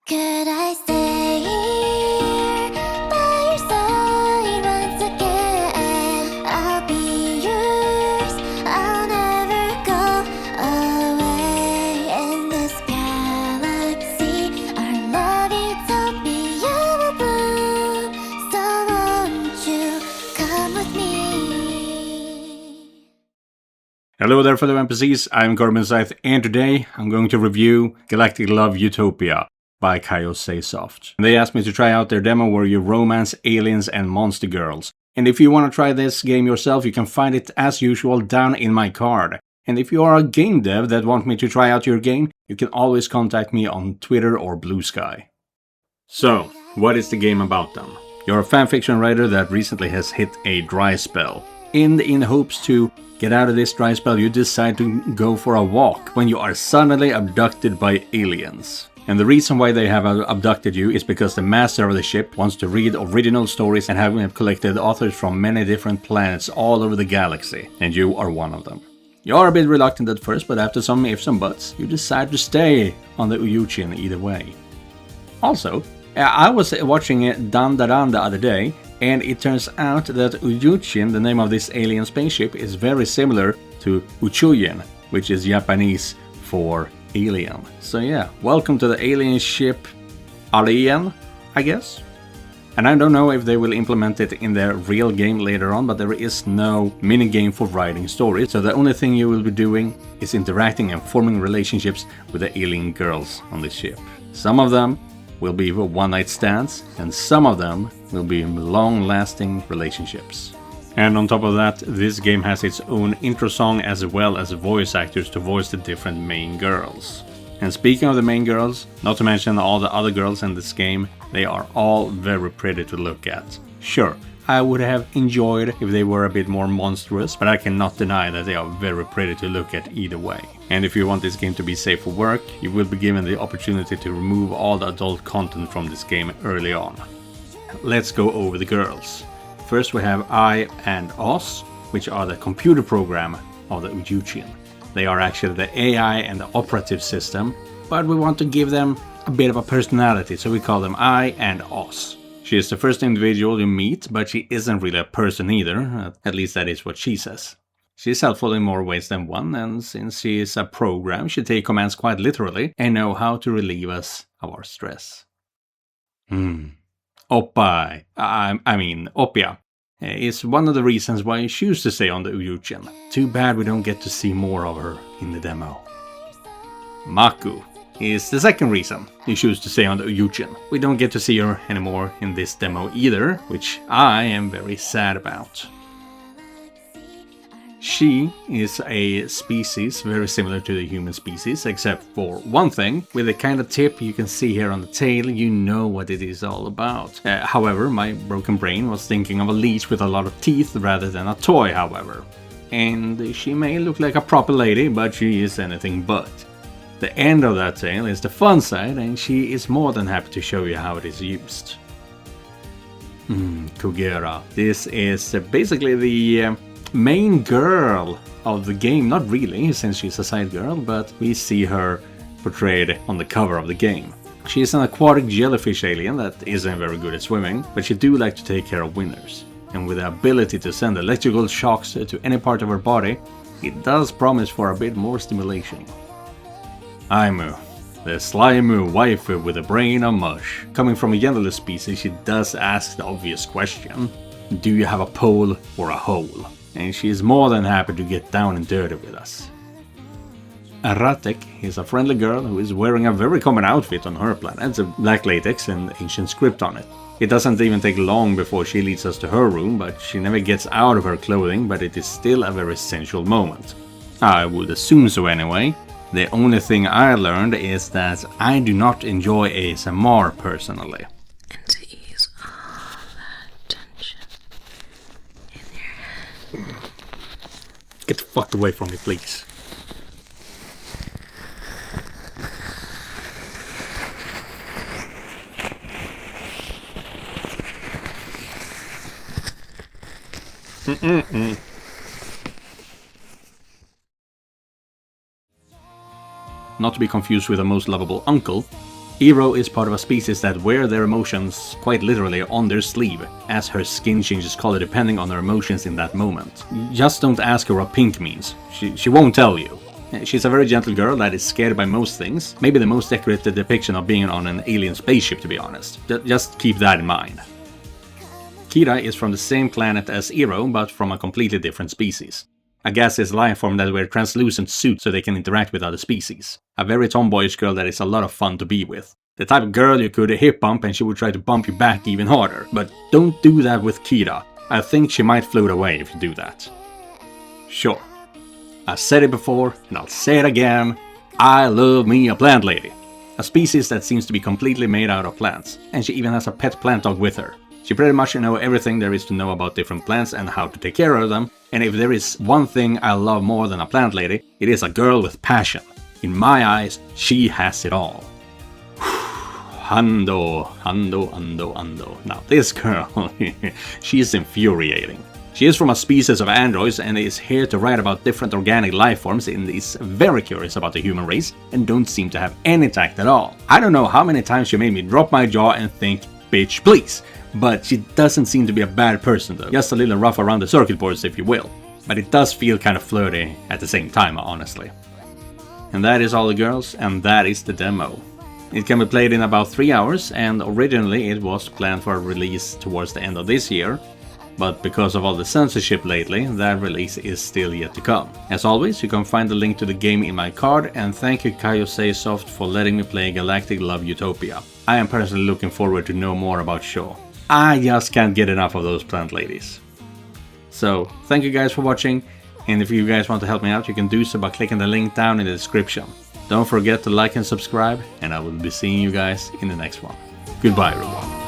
Could I stay here by your side once again? I'll be yours, I'll never go away. In this galaxy, our love utopia will bloom. So won't you come with me? Hello there fellow NPCs, I'm Scythe, and today I'm going to review Galactic Love Utopia by Scythe. They asked me to try out their demo where you romance aliens and monster girls. And if you want to try this game yourself, you can find it as usual down in my card. And if you are a game dev that want me to try out your game, you can always contact me on Twitter or Blue Sky. So, what is the game about then? You're a fanfiction writer that recently has hit a dry spell. And in hopes to get out of this dry spell, you decide to go for a walk when you are suddenly abducted by aliens. And the reason why they have abducted you is because the master of the ship wants to read original stories and have collected authors from many different planets all over the galaxy, and you are one of them. You are a bit reluctant at first, but after some ifs and buts, you decide to stay on the Uyuchin either way. Also, I was watching Dan Daran the other day, and it turns out that Uyuchin, the name of this alien spaceship, is very similar to Uchuyen, which is Japanese for alien. So yeah, welcome to the alien ship Alien, I guess. And I don't know if they will implement it in their real game later on, but there is no minigame for writing stories, so the only thing you will be doing is interacting and forming relationships with the alien girls on this ship. Some of them will be one-night stands, and some of them will be long-lasting relationships. And on top of that, this game has its own intro song as well as voice actors to voice the different main girls. And speaking of the main girls, not to mention all the other girls in this game, they are all very pretty to look at. Sure, I would have enjoyed if they were a bit more monstrous, but I cannot deny that they are very pretty to look at either way. And if you want this game to be safe for work, you will be given the opportunity to remove all the adult content from this game early on. Let's go over the girls. First we have I and Os, which are the computer program of the Uyuchin. They are actually the AI and the operative system, but we want to give them a bit of a personality, so we call them I and Os. She is the first individual you meet, but she isn't really a person either, at least that is what she says. She is helpful in more ways than one, and since she is a program, she takes commands quite literally and know how to relieve us of our stress. Opia is one of the reasons why I choose to stay on the Uyuchin. Too bad we don't get to see more of her in the demo. Maku is the second reason you choose to stay on the Uyuchin. We don't get to see her anymore in this demo either, which I am very sad about. She is a species very similar to the human species, except for one thing. With the kind of tip you can see here on the tail, you know what it is all about. However, my broken brain was thinking of a leech with a lot of teeth rather than a toy, however. And she may look like a proper lady, but she is anything but. The end of that tail is the fun side, and she is more than happy to show you how it is used. Kugera. This is basically the main girl of the game, not really, since she's a side girl, but we see her portrayed on the cover of the game. She is an aquatic jellyfish alien that isn't very good at swimming, but she do like to take care of winners. And with the ability to send electrical shocks to any part of her body, it does promise for a bit more stimulation. Aimu, the slimy waifu with a brain of mush. Coming from a genderless species, she does ask the obvious question: do you have a pole or a hole? And she is more than happy to get down and dirty with us. Aratek is a friendly girl who is wearing a very common outfit on her planet. It's a black latex and ancient script on it. It doesn't even take long before she leads us to her room, but she never gets out of her clothing, but it is still a very sensual moment. I would assume so anyway. The only thing I learned is that I do not enjoy ASMR personally. And to ease all that tension in your head. Get the fuck away from me, please. Not to be confused with the most lovable uncle, Iro is part of a species that wear their emotions quite literally on their sleeve, as her skin changes color depending on her emotions in that moment. Just don't ask her what pink means, she won't tell you. She's a very gentle girl that is scared by most things, maybe the most accurate depiction of being on an alien spaceship, to be honest. Just keep that in mind. Kira is from the same planet as Iro, but from a completely different species. A gaseous life form that wear translucent suits so they can interact with other species. A very tomboyish girl that is a lot of fun to be with. The type of girl you could hip bump and she would try to bump you back even harder. But don't do that with Kira. I think she might float away if you do that. Sure. I said it before, and I'll say it again. I love me a plant lady. A species that seems to be completely made out of plants. And she even has a pet plant dog with her. She pretty much knows everything there is to know about different plants and how to take care of them. And if there is one thing I love more than a plant lady, it is a girl with passion. In my eyes, she has it all. Ando. Now this girl, she is infuriating. She is from a species of androids and is here to write about different organic life forms and is very curious about the human race and don't seem to have any tact at all. I don't know how many times she made me drop my jaw and think, bitch please. But she doesn't seem to be a bad person though, just a little rough around the circuit boards if you will. But it does feel kind of flirty at the same time, honestly. And that is all the girls, and that is the demo. It can be played in about 3 hours, and originally it was planned for a release towards the end of this year. But because of all the censorship lately, that release is still yet to come. As always, you can find the link to the game in my card, and thank you Scythe for letting me play Galactic Love Utopia. I am personally looking forward to know more about Shaw. I just can't get enough of those plant ladies. So, thank you guys for watching, and if you guys want to help me out, you can do so by clicking the link down in the description. Don't forget to like and subscribe, and I will be seeing you guys in the next one. Goodbye everyone.